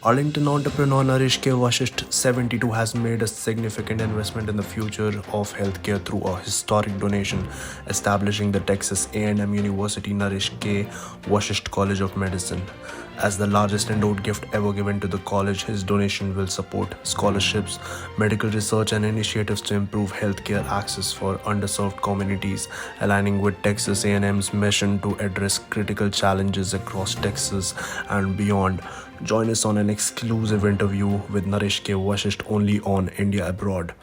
Arlington entrepreneur Naresh Vashisht, 72, has made a significant investment in the future of healthcare through a historic donation, establishing the Texas A&M University Naresh K. Vashisht College of Medicine. As the largest endowed gift ever given to the college, his donation will support scholarships, medical research, and initiatives to improve healthcare access for underserved communities, aligning with Texas A&M's mission to address critical challenges across Texas and beyond. Join us on an exclusive interview with Naresh K. Vashisht only on India Abroad.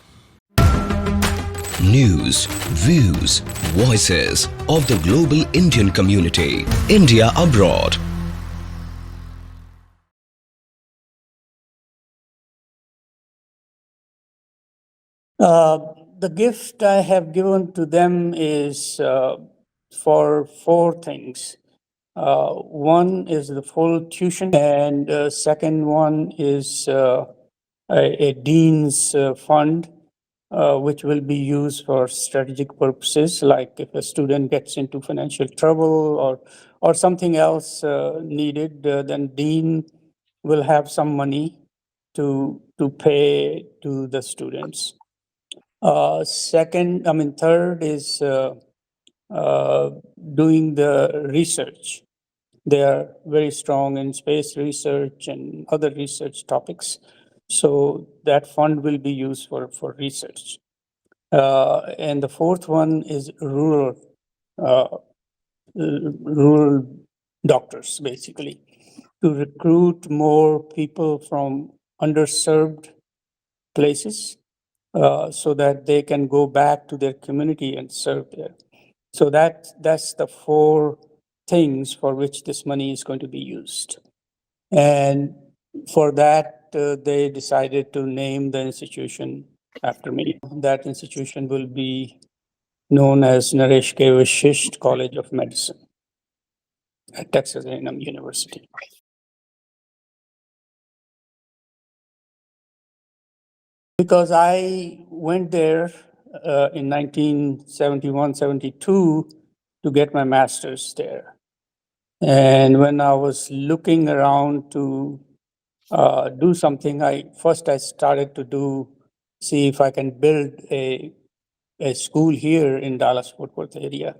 News, views, voices of the global Indian community. India Abroad. The gift I have given to them is for four things. One is the full tuition, and second one is a dean's fund, which will be used for strategic purposes, like if a student gets into financial trouble or something else needed, then dean will have some money to pay to the students. Third is doing the research. They are very strong in space research and other research topics. So that fund will be used for research. And the fourth one is rural doctors, basically, to recruit more people from underserved places so that they can go back to their community and serve there. So that's the four things for which this money is going to be used. And for that, they decided to name the institution after me. That institution will be known as Naresh K. Vashisht College of Medicine at Texas A&M University. Because I went there in 1971-72 to get my master's there. And when I was looking around to do something, I started to see if I can build a school here in Dallas-Fort Worth area.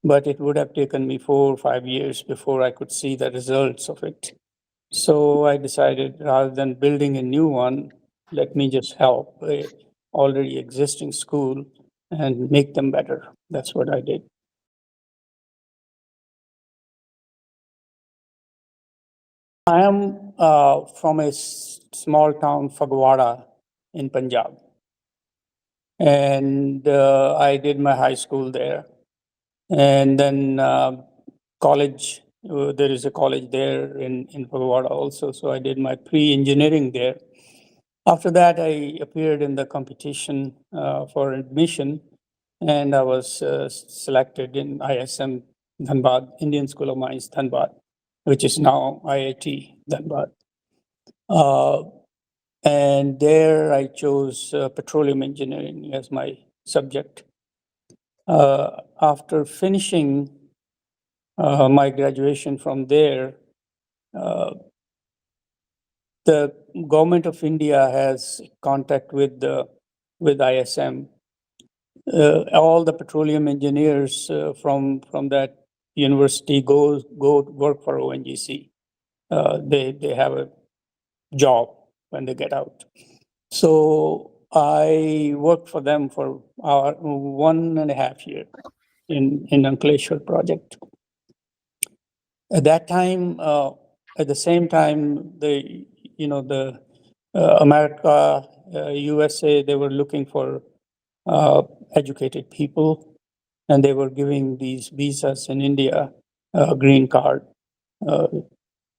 But it would have taken me 4 or 5 years before I could see the results of it. So I decided, rather than building a new one, let me just help a already existing school and make them better. That's what I did. I am from a small town, Fagwara, in Punjab. And I did my high school there. And then college, there is a college there in Fagwara also. So I did my pre-engineering there. After that, I appeared in the competition for admission, and I was selected in ISM Dhanbad, Indian School of Mines, Dhanbad, which is now IIT Dhanbad. And there I chose petroleum engineering as my subject. After finishing my graduation from there, the government of India has contact with ISM. All the petroleum engineers from that university go work for ONGC. They have a job when they get out. So I worked for them for 1.5 years in Ankleshwar project. At that time, at the same time, the America, USA, they were looking for educated people, and they were giving these visas in India, green card.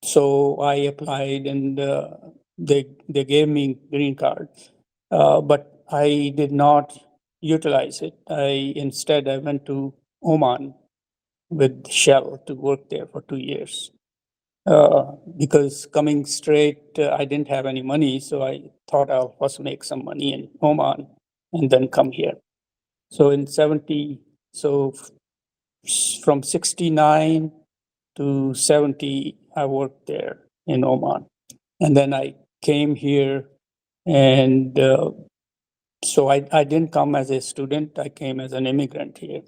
So I applied, and they gave me green card, but I did not utilize it. Instead I went to Oman with Shell to work there for 2 years. Because coming straight, I didn't have any money, so I thought I'll first make some money in Oman and then come here. So from 69 to 70, I worked there in Oman. And then I came here, and so I didn't come as a student. I came as an immigrant here.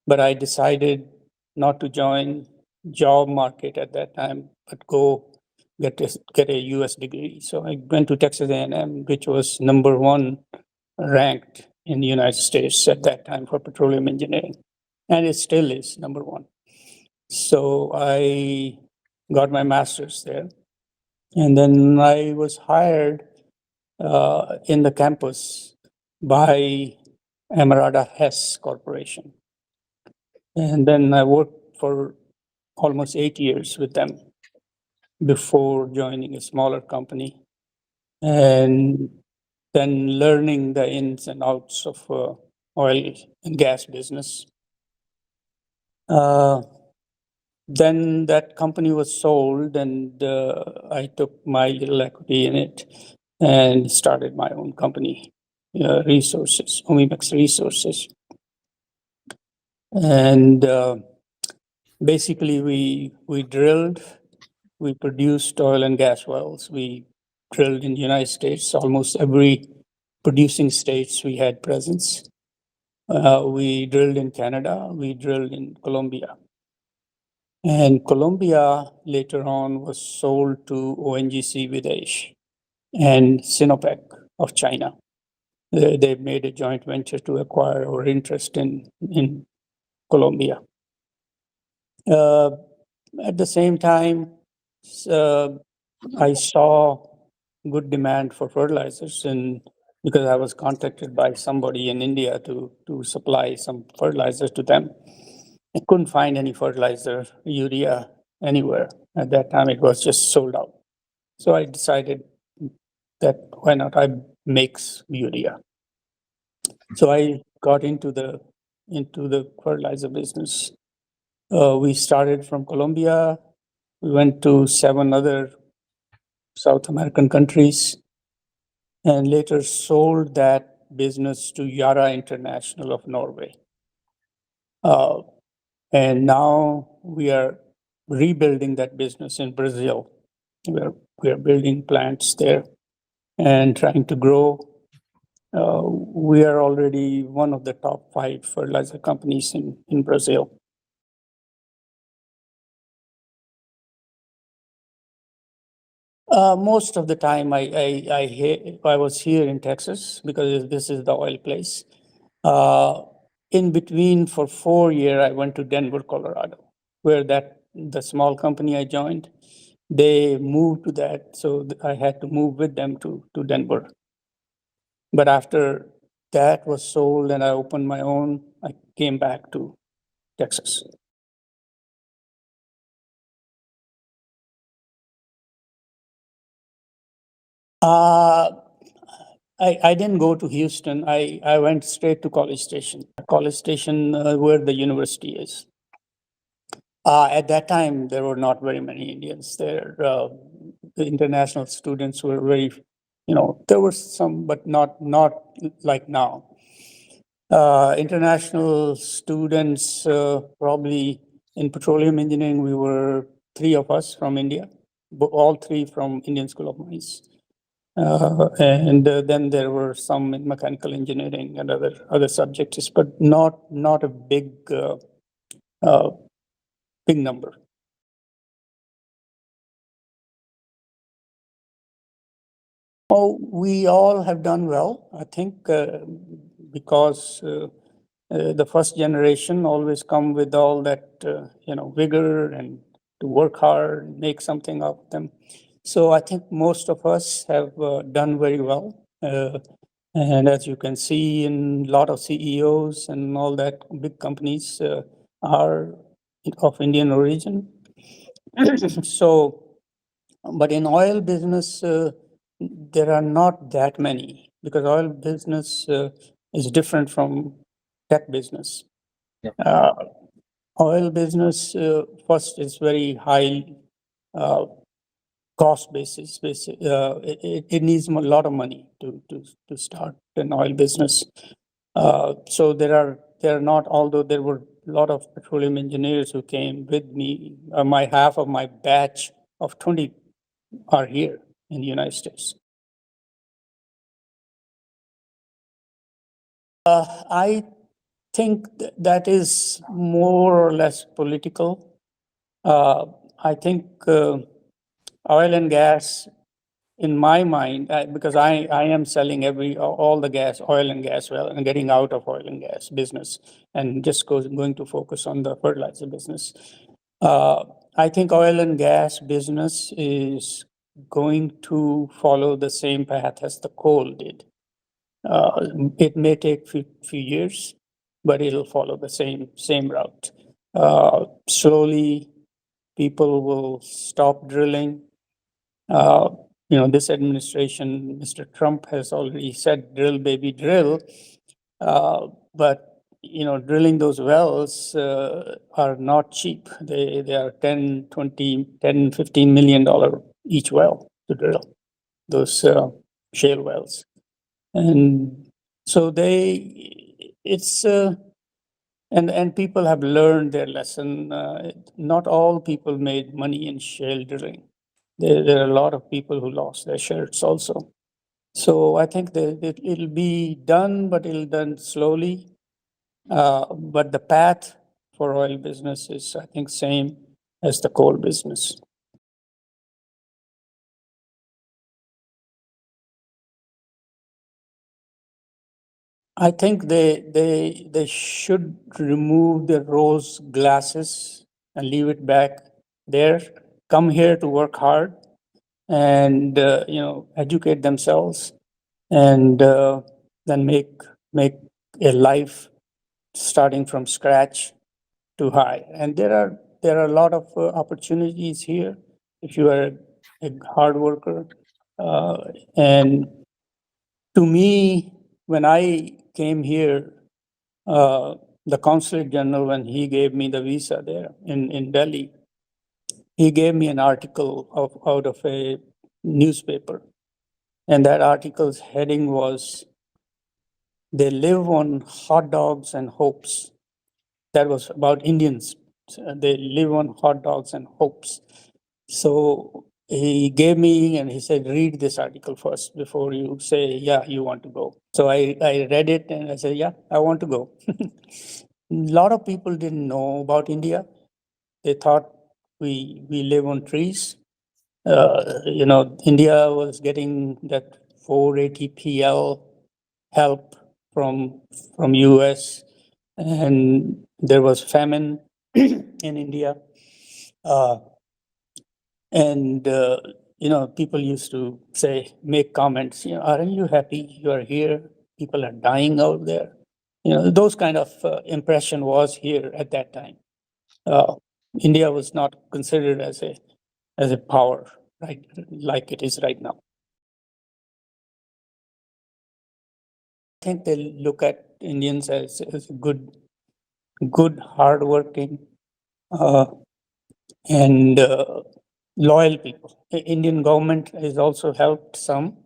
But I decided not to join job market at that time, but go get a U.S. degree. So I went to Texas A&M, which was number one ranked in the United States at that time for petroleum engineering, and it still is number one. So I got my master's there, and then I was hired in the campus by Amerada Hess Corporation. And then I worked for almost 8 years with them before joining a smaller company, and then learning the ins and outs of oil and gas business. Then that company was sold, and I took my little equity in it and started my own company, Resources, Omimex Resources. And basically, we drilled, we produced oil and gas wells. We drilled in the United States, almost every producing states we had presence. We drilled in Canada, we drilled in Colombia. And Colombia later on was sold to ONGC Videsh and Sinopec of China. They made a joint venture to acquire our interest in Colombia. At the same time, I saw good demand for fertilizers, and because I was contacted by somebody in India to supply some fertilizers to them. I couldn't find any fertilizer, urea, anywhere. At that time, it was just sold out. So I decided that why not I mix urea. So I got into the fertilizer business. We started from Colombia. We went to 7 other South American countries, and later sold that business to Yara International of Norway. And now we are rebuilding that business in Brazil. We are building plants there and trying to grow. We are already one of the top 5 fertilizer companies in Brazil. Most of the time, I was here in Texas because this is the oil place. In between, for 4 years, I went to Denver, Colorado, where the small company I joined, they moved to that, so I had to move with them to Denver. But after that was sold and I opened my own, I came back to Texas. I didn't go to Houston. I went straight to College Station. College Station, where the university is. At that time, there were not very many Indians there. The international students were very, there were some, but not like now. International students, probably in petroleum engineering, we were 3 of us from India, all 3 from Indian School of Mines. And then there were some in mechanical engineering and other subjects, but not a big number. Oh, we all have done well, I think, because the first generation always come with all that vigor and to work hard, make something of them. So I think most of us have done very well. And as you can see, in a lot of CEOs and all that, big companies are of Indian origin. So, but in oil business, there are not that many, because oil business is different from tech business. Yeah. Oil business, first, is very high cost basis. It needs a lot of money to start an oil business. So there are not, although there were a lot of petroleum engineers who came with me. Half of my batch of 20 are here. in the United States. I think that is more or less political. I think oil and gas, in my mind, because I am selling all the gas, oil and gas, well, and getting out of oil and gas business, and just going to focus on the fertilizer business. I think oil and gas business is going to follow the same path as the coal did. It may take few years, but it'll follow the same route. Slowly, people will stop drilling. This administration, Mr. Trump has already said, drill, baby, drill. But drilling those wells are not cheap. They are 10, 20, 10, $15 million each well to drill those shale wells. And so and people have learned their lesson. Not all people made money in shale drilling. There are a lot of people who lost their shirts also. So I think that it'll be done, but it'll done slowly. But the path for oil business is, I think, same as the coal business. I think they should remove the rose glasses and leave it back there. Come here to work hard and educate themselves, and then make a life starting from scratch to high. And there are a lot of opportunities here if you are a hard worker. And to me, when I came here, the consulate general, when he gave me the visa there in Delhi, he gave me an article out of a newspaper. And that article's heading was, "They live on hot dogs and hopes." That was about Indians. They live on hot dogs and hopes. So he gave me, and he said, read this article first before you say, yeah, you want to go. So I read it and I said, yeah, I want to go. A lot of people didn't know about India. They thought we live on trees. India was getting that 480 PL help from US, and there was famine in India. And people used to make comments, aren't you happy you are here? People are dying out there. Those kind of impression was here at that time. India was not considered as a power, right, like it is right now. I think they look at Indians as good, hardworking, and loyal people. The Indian government has also helped some.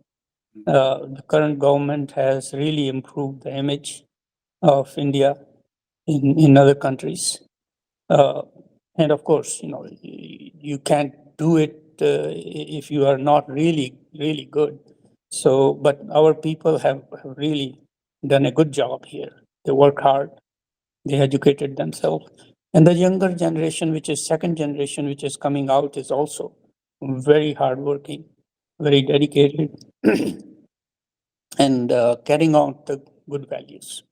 The current government has really improved the image of India in other countries. And of course, you can't do it if you are not really, really good. So, but our people have really done a good job here. They work hard. They educated themselves. And the younger generation, which is second generation, which is coming out, is also very hardworking, very dedicated, and carrying out the good values.